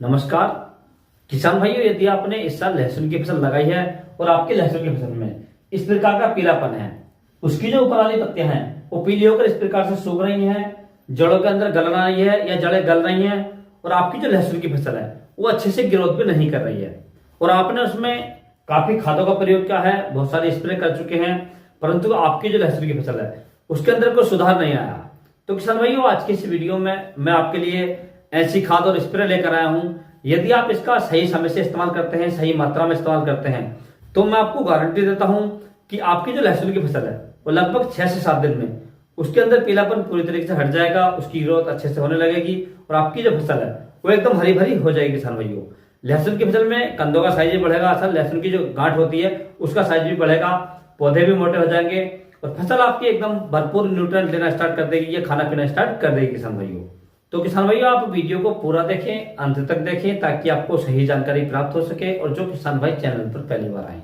नमस्कार किसान भाइयों, यदि आपने इस साल लहसुन की फसल लगाई है और आपकी लहसुन की फसल में इस प्रकार का पीलापन है, उसकी जो ऊपर वाली पत्तियां हैं वो पीली होकर इस प्रकार से सूख रही हैं, जड़ों के अंदर गल रही है या जड़ें गल रही हैं और आपकी जो लहसुन की फसल है वो अच्छे से ग्रोथ भी नहीं कर रही है और आपने उसमें काफी खादों का प्रयोग किया है, बहुत सारे स्प्रे कर चुके हैं, परंतु आपकी जो लहसुन की फसल है उसके अंदर कोई सुधार नहीं आया। तो किसान भाइयों, आज की इस वीडियो में मैं आपके लिए ऐसी खाद और स्प्रे लेकर आया हूं, यदि आप इसका सही समय से इस्तेमाल करते हैं, सही मात्रा में इस्तेमाल करते हैं, तो मैं आपको गारंटी देता हूं कि आपकी जो लहसुन की फसल है वो लगभग 6 से 7 दिन में उसके अंदर पीलापन पूरी तरीके से हट जाएगा, उसकी ग्रोथ अच्छे से होने लगेगी और आपकी जो फसल है वो एकदम हरी भरी हो जाएगी। किसान भाइयों, लहसुन की फसल में कंदों का साइज भी बढ़ेगा, असल लहसुन की जो गांठ होती है उसका साइज भी बढ़ेगा, पौधे भी मोटे हो जाएंगे और फसल आपकी एकदम भरपूर न्यूट्रिएंट लेना स्टार्ट कर देगी, या खाना पीना स्टार्ट कर देगी। किसान भाइयों, तो किसान भाइयों, आप वीडियो को पूरा देखें, अंत तक देखें, ताकि आपको सही जानकारी प्राप्त हो सके। और जो किसान भाई चैनल पर पहली बार आए,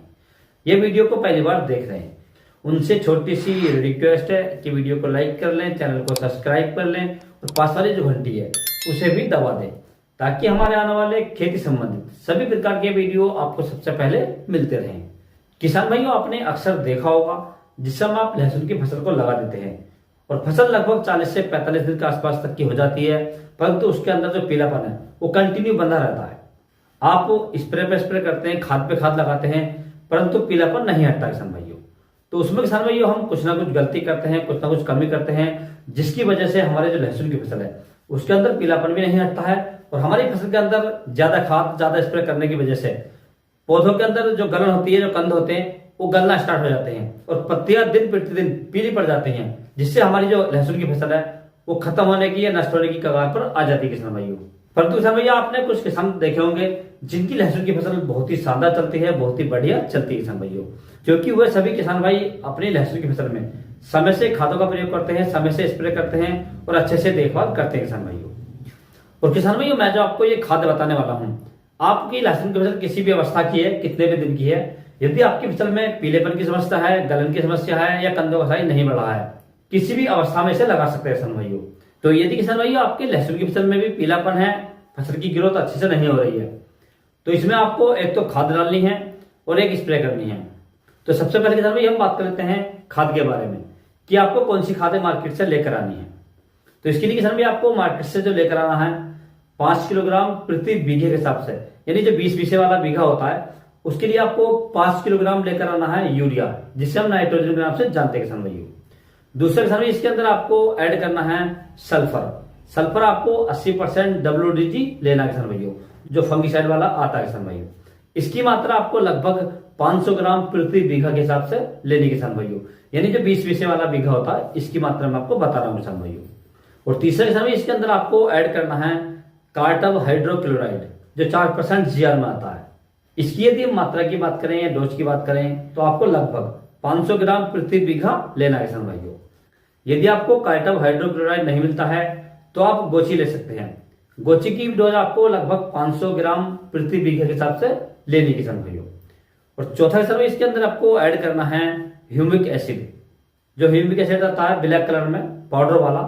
ये वीडियो को पहली बार देख रहे हैं, उनसे छोटी सी रिक्वेस्ट है कि वीडियो को लाइक कर लें, चैनल को सब्सक्राइब कर लें और पास वाली जो घंटी है उसे भी दबा दें, ताकि हमारे आने वाले खेती संबंधित सभी प्रकार के वीडियो आपको सबसे पहले मिलते रहें। किसान भाइयों, आपने अक्सर देखा होगा जिस समय आप लहसुन की फसल को लगा देते हैं और फसल लगभग 40 से 45 दिन के आसपास तक की हो जाती है, परंतु उसके अंदर जो पीलापन है वो कंटिन्यू बंधा रहता है। आप स्प्रे पे स्प्रे करते हैं, खाद पे खाद लगाते हैं, परंतु पीलापन नहीं हटता। किसान भाइयों, तो उसमें किसान भाइयों हम कुछ ना कुछ गलती करते हैं, कुछ ना कुछ कमी करते हैं, जिसकी वजह से हमारे जो लहसुन की फसल है उसके अंदर पीलापन भी नहीं हटता है और हमारी फसल के अंदर ज्यादा खाद, ज्यादा स्प्रे करने की वजह से पौधों के अंदर जो गलन होती है, जो कंद होते हैं वो गलना स्टार्ट हो जाते हैं और पत्तियां दिन प्रतिदिन पीली पड़ जाती हैं, जिससे हमारी जो लहसुन की फसल है वो खत्म होने की या नष्ट होने की कगार पर आ जाती है। किसान भाइयों, परंतु किसान भैया, आपने कुछ किसान देखे होंगे जिनकी लहसुन की फसल बहुत ही शानदार चलती है, बहुत ही बढ़िया चलती है। किसान भाइयों, क्योंकि वह सभी किसान भाई अपनी लहसुन की फसल में समय से खादों का प्रयोग करते हैं, समय से स्प्रे करते हैं और अच्छे से देखभाल करते हैं। किसान भाइयों, और किसान भाइयों, मैं जो आपको ये खाद बताने वाला हूँ, आपकी लहसुन की फसल किसी भी अवस्था की है, कितने भी दिन की है, यदि आपकी फसल में पीलेपन की समस्या है, गलन की समस्या है या कंदों का साइज नहीं बढ़ रहा है, किसी भी अवस्था में इसे लगा सकते हैं। किसान भाइयों, तो यदि किसान भाइयों आपके लहसुन की फसल में भी पीलापन है, फसल की ग्रोथ अच्छे से नहीं हो रही है, तो इसमें आपको एक तो खाद डालनी है और एक स्प्रे करनी है। तो सबसे पहले किसान भाई हम बात कर लेते हैं खाद के बारे में कि आपको कौन सी खादें मार्केट से लेकर आनी है। तो इसके लिए किसान भाई आपको मार्केट से जो लेकर आना है 5 किलोग्राम प्रति बीघे के हिसाब से, यानी जो 20 बीघे वाला बीघा होता है उसके लिए आपको 5 किलोग्राम लेकर आना है यूरिया, जिसे हम नाइट्रोजन के नाम से जानते हैं। किसान भाइयों, दूसरा किसान भाई इसके अंदर आपको ऐड करना है सल्फर। सल्फर आपको 80% WDG लेना है। किसान भाइयों, जो फंगिसाइड वाला आता है। किसान भाइयों, इसकी मात्रा आपको लगभग 500 ग्राम प्रति बीघा के हिसाब से लेनी। किसान भाइयों, यानी जो 20 बीघे वाला बीघा होता है इसकी मात्रा में आपको बता रहा हूं। किसान भाइयों, और तीसरा किसान भाई इसके अंदर आपको ऐड करना है कार्टब हाइड्रोक्लोराइड, जो 4% GR में आता है। इसकी यदि मात्रा की बात करें या डोज की बात करें तो आपको लगभग 500 ग्राम प्रति बीघा लेना है। किसान भाइयों, यदि आपको कार्टब हाइड्रोक्लोराइड नहीं मिलता है तो आप गोची ले सकते हैं। गोची की डोज आपको लगभग 500 ग्राम प्रति बीघा के हिसाब से लेनी। किसान भाइयों, और चौथा किसान भाई इसके अंदर आपको ऐड करना है ह्यूमिक एसिड। जो ह्यूमिक एसिड आता है ब्लैक कलर में पाउडर वाला,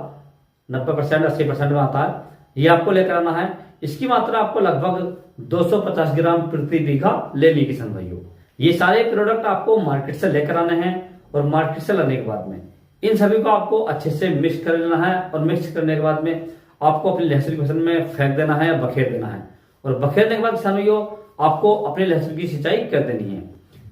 90% 80% में आता है, ये आपको लेकर आना है। इसकी मात्रा आपको लगभग 250 ग्राम प्रति बीघा लेनी। किसान भाइयों, ये सारे प्रोडक्ट आपको मार्केट से लेकर आने हैं और मार्केट से लाने के बाद में इन सभी को आपको अच्छे से मिक्स कर लेना है और मिक्स करने के बाद में आपको अपनी लहसुन की फसल में फेंक देना है या बखेर देना है। और बखेरने के बाद किसान भाइयों आपको अपने लहसुन की सिंचाई कर देनी है।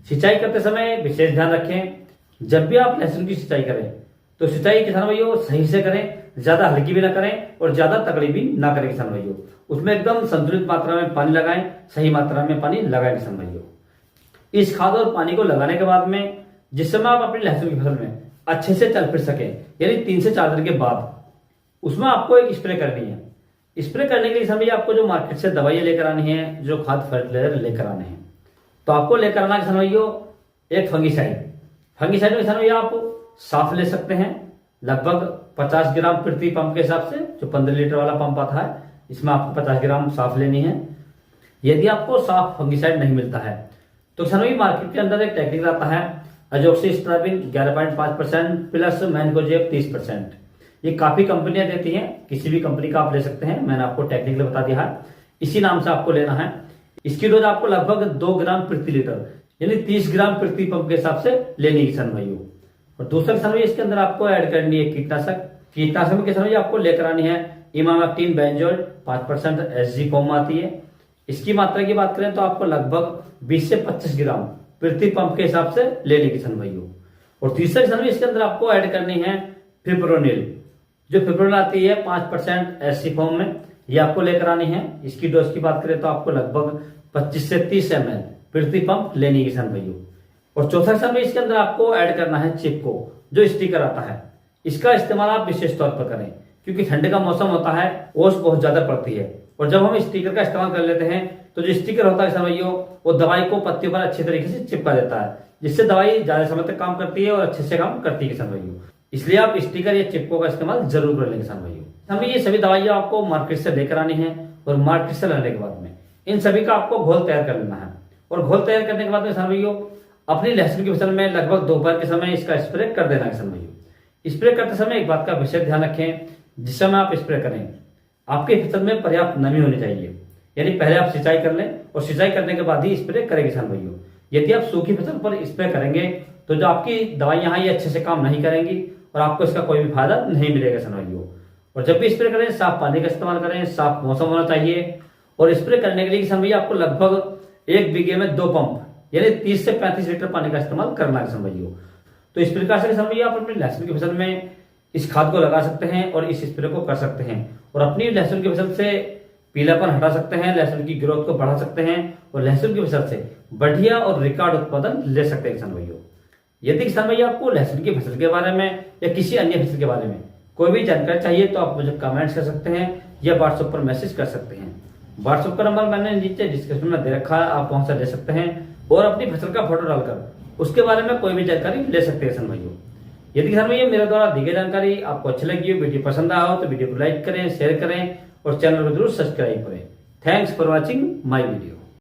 सिंचाई करते समय विशेष ध्यान रखें, जब भी आप लहसुन की सिंचाई करें तो सिंचाई किसान भाइयों सही से करें, ज्यादा हल्की भी ना करें और ज्यादा तगड़ी भी ना करें। किसान भाइयों, उसमें एकदम संतुलित मात्रा में पानी लगाएं, सही मात्रा में पानी लगाएं। किसान भाइयों, इस खाद और पानी को लगाने के बाद में जिस समय आप अपनी लहसुन की फसल में अच्छे से चल फिर सके, यानी 3 से 4 दिन के बाद, उसमें आपको एक स्प्रे करनी है। स्प्रे करने के लिए समय आपको जो मार्केट से दवाइयां लेकर आनी है, जो खाद फर्टिलाइजर लेकर आने हैं, तो आपको लेकर आना किसान भाइयों एक फंगिसाइड। फंगिसाइड में किसान भाइयों आप साफ ले सकते हैं, लगभग 50 ग्राम प्रति पंप के हिसाब से, जो 15 लीटर वाला पंप आता है इसमें आपको 50 ग्राम साफ लेनी है। यदि आपको साफ फंगिसाइड नहीं मिलता है तो किसान भाई मार्केट के अंदर एक टेक्निक आता है अजोक्सिस्ट्राबिन 11.5% प्लस मैनकोजेब 30%। ये काफी कंपनियां देती हैं, किसी भी कंपनी का आप ले सकते हैं, मैंने आपको टेक्निकली बता दिया है। इसी नाम से आपको लेना है। इसकी डोज आपको लगभग 2 ग्राम प्रति लीटर यानी 30 ग्राम प्रति पंप के हिसाब से लेनी है किसान भाइयों। और दूसरा किसान भाई इसके अंदर आपको ऐड करनी है कीटनाशक में किसान भाई आपको लेकर आनी है इमामेक्टिन बेंजोएट 5% SG फॉर्म आती है। इसकी मात्रा की बात करें तो आपको लगभग 20 से 25 ग्राम प्रति पंप के हिसाब से लेनी किसान भाइयों। और तीसरा किसान भाई इसके अंदर आपको ऐड करनी है फिप्रोनिल, जो फिप्रोनिल आती है 5% SC फॉर्म में, ये आपको लेकर आनी है। इसकी डोज की बात करें तो आपको लगभग 25 से 30 ml प्रति पंप लेनी किसान भाइयों। और चौथा किसान भाई इसके अंदर आपको ऐड करना है चिपको, जो स्टिकर आता है। इसका इस्तेमाल आप विशेष तौर पर करें क्योंकि ठंड का मौसम होता है, ओस बहुत ज्यादा पड़ती है और जब हम स्टिकर का इस्तेमाल कर लेते हैं तो जो स्टिकर होता है किसान भाइयों वो दवाई को पत्तियों पर अच्छे तरीके से चिपका देता है, जिससे दवाई ज्यादा समय तक काम करती है और अच्छे से काम करती है किसान भाइयों। इसलिए आप स्टिकर या चिपको का इस्तेमाल जरूर कर लें किसान भाइयों। हमें ये सभी दवाइयां आपको मार्केट से लेकर आनी है और मार्केट से लाने के बाद में इन सभी का आपको घोल तैयार कर लेना है। और घोल तैयार करने के बाद में किसान भाइयों अपनी लहसुन की फसल में लगभग दोपहर के समय इसका स्प्रे कर देना किसान भाइयों। स्प्रे करते समय एक बात का विशेष ध्यान रखें, जिस समय आप स्प्रे करें आपकी फसल में पर्याप्त नमी होनी चाहिए, यानी पहले आप सिंचाई कर लें और सिंचाई करने के बाद ही स्प्रे करें किसान भाइयों। यदि आप सूखी फसल पर स्प्रे करेंगे तो जो आपकी दवाइयां हैं ये अच्छे से काम नहीं करेंगी और आपको इसका कोई भी फायदा नहीं मिलेगा किसान भाइयों। और जब भी स्प्रे करें साफ पानी का इस्तेमाल करें, साफ मौसम होना चाहिए। और स्प्रे करने के लिए किसान भैया आपको लगभग 1 बीघे में 2 पंप यानी 30 से 35 लीटर पानी का इस्तेमाल करना है किसान भाइयों। तो इस प्रकार से किसान भैया आप अपनी लहसुन की फसल में इस खाद को लगा सकते हैं और इस स्प्रे को कर सकते हैं और अपनी लहसुन की फसल से पीलापन हटा सकते हैं, लहसुन की ग्रोथ को बढ़ा सकते हैं और लहसुन की फसल से बढ़िया और रिकॉर्ड उत्पादन ले सकते हैं किसान भाइयों। यदि किसान भैया आपको लहसुन की फसल के बारे में या किसी अन्य फसल के बारे में कोई भी जानकारी चाहिए तो आप मुझे कमेंट्स कर सकते हैं या व्हाट्सएप पर मैसेज कर सकते हैं। व्हाट्सएप का नंबर मैंने नीचे डिस्क्रिप्शन में दे रखा है, आप वहां से ले सकते हैं और अपनी फसल का फोटो डालकर उसके बारे में कोई भी जानकारी ले सकते हैं किसान भाइयों। यदि किसान भैया मेरे द्वारा दी गई जानकारी आपको अच्छी लगी हो, वीडियो पसंद आया हो तो वीडियो को लाइक करें, शेयर करें और चैनल को जरूर सब्सक्राइब करें। Thanks for watching my video.